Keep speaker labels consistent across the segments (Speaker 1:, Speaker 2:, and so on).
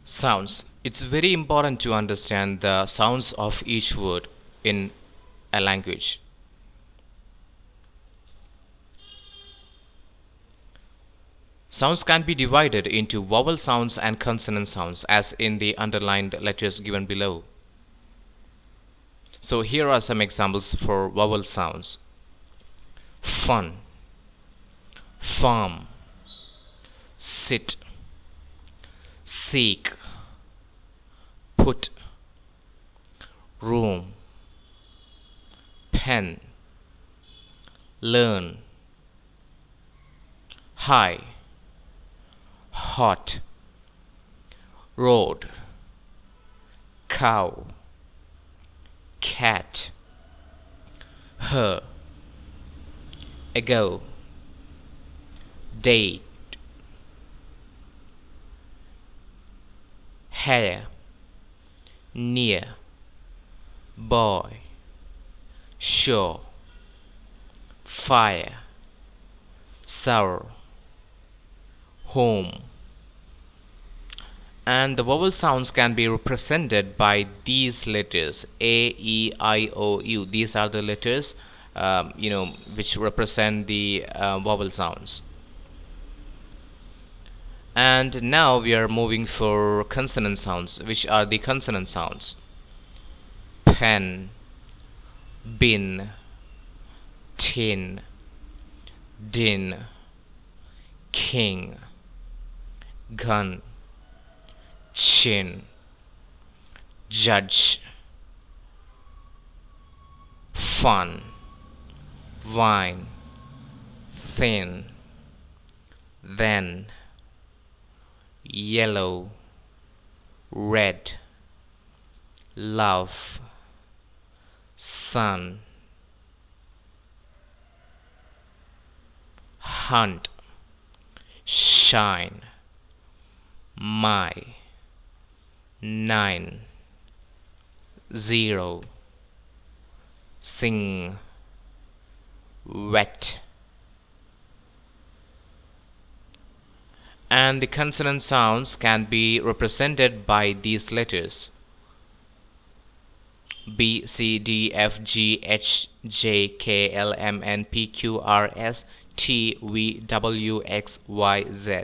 Speaker 1: Sounds. It's very important to understand the sounds of each word in a language. Sounds can be divided into vowel sounds and consonant sounds as in the underlined letters given below. So here are some examples for vowel sounds. Fun, farm, sit, seek, put, room, pen, learn, high, hot, road, cow, cat, her, ago, date, hair, near, boy, sure, fire, sour, home. And the vowel sounds can be represented by these letters A, E, I, O, U. These are the letters which represent the vowel sounds. And now we are moving for consonant sounds, which are the consonant sounds. Pen, bin, tin, din, king, gun, chin, judge, fun, wine, thin, then, yellow, red, love, sun, hunt, shine, my, 9, 0, sing, wet. And the consonant sounds can be represented by these letters B, C, D, F, G, H, J, K, L, M, N, P, Q, R, S, T, V, W, X, Y, Z.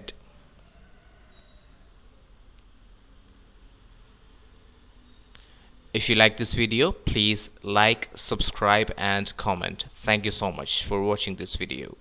Speaker 1: If you like this video, please like, subscribe and comment. Thank you so much for watching this video.